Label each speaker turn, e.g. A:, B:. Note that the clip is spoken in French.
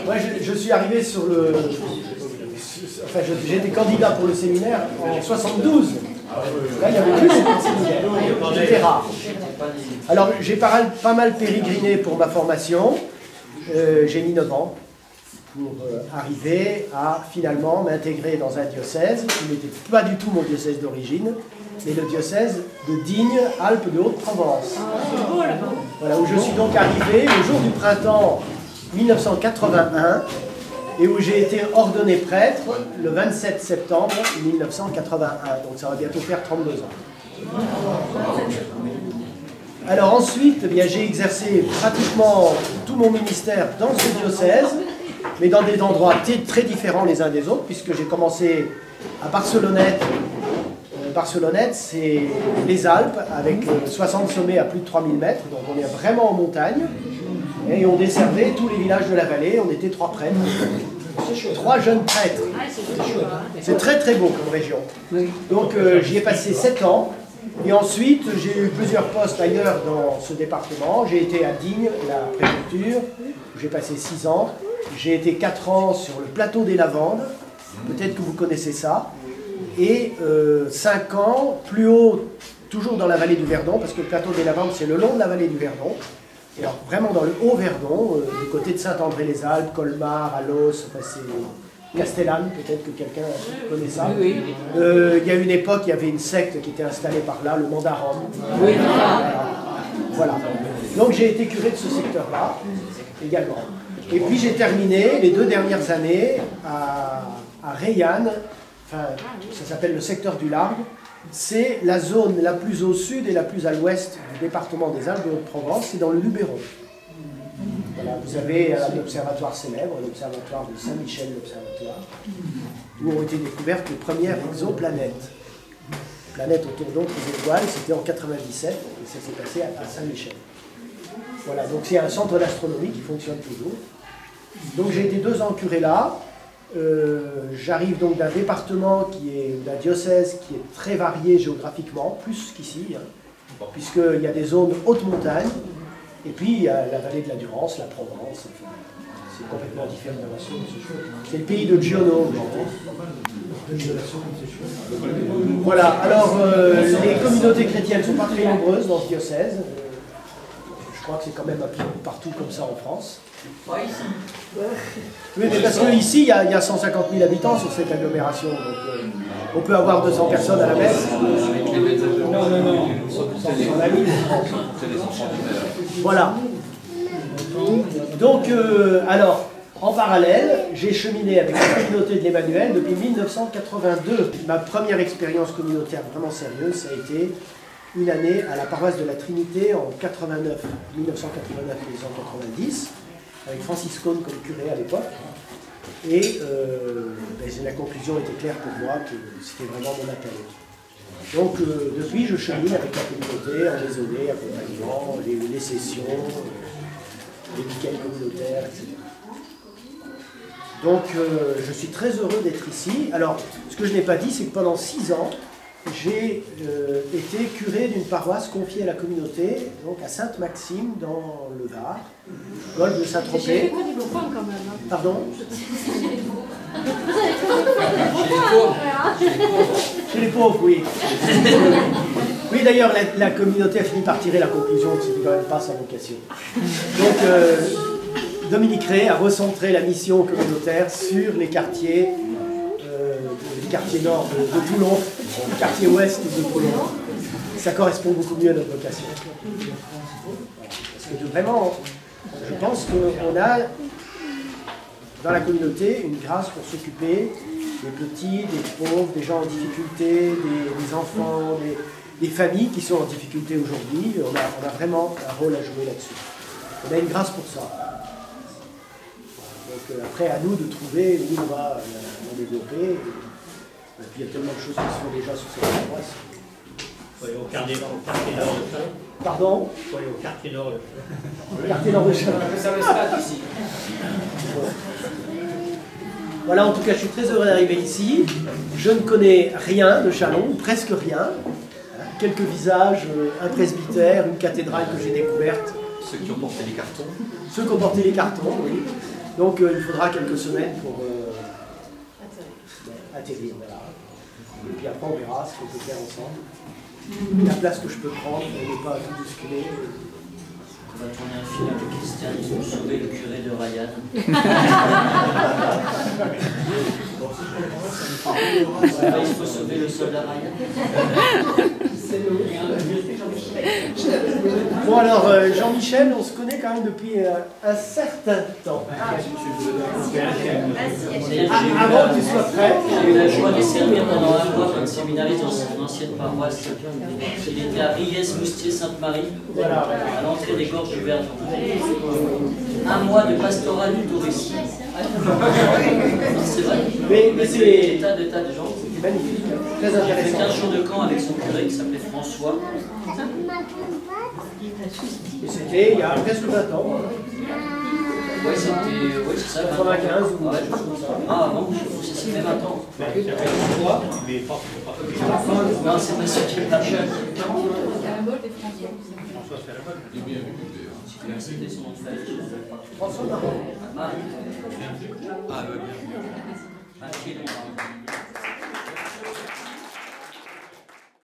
A: Moi, je suis arrivé sur le... Enfin, j'ai été candidat pour le séminaire en 72. Là, il n'y avait plus de séminaire. C'était rare. Alors, j'ai pas mal pérégriné pour ma formation. J'ai mis 9 ans pour arriver à finalement m'intégrer dans un diocèse qui n'était pas du tout mon diocèse d'origine, mais le diocèse de Digne, Alpes de Haute-Provence. Voilà, où je suis donc arrivé le jour du printemps 1981 et où j'ai été ordonné prêtre le 27 septembre 1981. Donc ça va bientôt faire 32 ans. Alors ensuite, eh bien, j'ai exercé pratiquement tout mon ministère dans ce diocèse, mais dans des endroits très différents les uns des autres, puisque j'ai commencé à Barcelonnette. Barcelonnette, c'est les Alpes, avec 60 sommets à plus de 3000 mètres, donc on est vraiment en montagne, et on desservait tous les villages de la vallée, on était 3 prêtres, 3 jeunes prêtres. C'est très très beau comme région. Donc j'y ai passé 7 ans, et ensuite j'ai eu plusieurs postes ailleurs dans ce département. J'ai été à Digne, la préfecture, où j'ai passé 6 ans. J'ai été 4 ans sur le plateau des Lavandes, peut-être que vous connaissez ça, et 5 ans plus haut, toujours dans la vallée du Verdon, parce que le plateau des Lavandes c'est le long de la vallée du Verdon, et alors vraiment dans le haut Verdon, du côté de Saint-André-les-Alpes, Colmar, Alos, enfin c'est Castellane, peut-être que quelqu'un connaît ça. Oui. Il y a une époque, il y avait une secte qui était installée par là, le Mandarum. Oui. Voilà. Donc j'ai été curé de ce secteur-là, également. Et puis j'ai terminé les 2 dernières années à Reillanne, enfin, ça s'appelle le secteur du Largue. C'est la zone la plus au sud et la plus à l'ouest du département des Alpes de Haute-Provence, c'est dans le Luberon. Voilà, vous avez un observatoire célèbre, l'observatoire de Saint-Michel, l'observatoire, où ont été découvertes les premières exoplanètes. Planètes autour d'autres étoiles, c'était en 97, et ça s'est passé à Saint-Michel. Voilà, donc c'est un centre d'astronomie qui fonctionne toujours. Donc j'ai été 2 ans curé là. J'arrive donc d'un département d'un diocèse qui est très varié géographiquement, plus qu'ici, hein, puisqu'il y a des zones haute montagne, et puis il y a la vallée de la Durance, la Provence, enfin, c'est complètement différent. C'est le pays de Giono. Voilà, alors les communautés chrétiennes ne sont pas très nombreuses dans ce diocèse. Je crois que c'est quand même un peu partout comme ça en France.
B: Pas ici.
A: Oui, mais parce qu'ici, il y a 150 000 habitants sur cette agglomération. Donc, on peut avoir 200 personnes à la messe. Non. Voilà. Donc, alors, en parallèle, j'ai cheminé avec la communauté de l'Emmanuel depuis 1982. Ma première expérience communautaire vraiment sérieuse, ça a été une année à la paroisse de la Trinité en 1989 et 1990, avec Francis Cohn comme curé à l'époque. Et la conclusion était claire pour moi que c'était vraiment mon appel. Donc depuis, je chemine avec la communauté, en maisonnée, accompagnant, les sessions, les week-ends communautaires, etc. Donc je suis très heureux d'être ici. Alors, ce que je n'ai pas dit, c'est que pendant 6 ans, j'ai été curé d'une paroisse confiée à la communauté, donc à Sainte-Maxime, dans le Var, golfe de Saint-Tropez.
C: J'ai fait quoi du beau quand même, hein.
A: Pardon? Chez les pauvres, oui. Oui, d'ailleurs, la communauté a fini par tirer la conclusion que c'était quand même pas sa vocation. Donc, Dominique Rey a recentré la mission communautaire sur les quartiers nord de Toulon, le quartier ouest de Toulon. Ça correspond beaucoup mieux à notre vocation. Parce que vraiment, je pense qu'on a dans la communauté une grâce pour s'occuper des petits, des pauvres, des gens en difficulté, des enfants, des familles qui sont en difficulté aujourd'hui. On a vraiment un rôle à jouer là-dessus. On a une grâce pour ça. Donc après, à nous de trouver où on va la développer. Et puis il y a tellement de choses qui se font déjà sur cette paroisse.
D: Il faut aller au quartier nord de Chalon.
A: Pardon?
D: Il faut aller au quartier nord de Chalon.
A: Le quartier nord de Chalon.
B: Ça me stade ici.
A: Voilà, en tout cas, je suis très heureux d'arriver ici. Je ne connais rien de Chalon, presque rien. Quelques visages, un presbytère, une cathédrale que j'ai découverte.
E: Ceux qui ont porté les cartons.
A: Ceux qui ont porté les cartons, oui. Donc il faudra quelques semaines pour atterrir. Voilà. Et puis après on verra ce qu'on peut faire ensemble. La place que je peux prendre, elle n'est pas tout bousculer.
B: On va tourner un film avec Christian, ils ont sauvé le curé de Ryan. Il faut sauver le soldat Ryan.
A: Bon alors, Jean-Michel, on se connaît quand même depuis un certain temps. Avant que tu sois prêt.
B: J'ai eu la joie de servir pendant un mois comme séminariste dans son ancienne paroisse. Il était à Riez-Moustier-Sainte-Marie, à l'entrée des gorges du Verdon. Un mois de pastoral du tourisme. C'est vrai.
A: Mais
B: c'est des tas de gens.
A: C'est magnifique, très
B: J'ai fait
A: intéressant.
B: 15 jours de camp avec son curé qui s'appelait François.
A: Et c'était il y a presque 20 ans.
B: Ouais, c'est ça.
A: 95 ou
B: ouais,
A: quelque chose comme ça.
B: Ah non, ça fait 20 ans.
D: Mais pas.
B: Non, c'est pas sûr qu'il est pas jeune.
D: François Ferrand.
B: C'était son nom de famille.
A: François Marron.
B: Marie.
C: Ah, ouais.
B: Un pied long.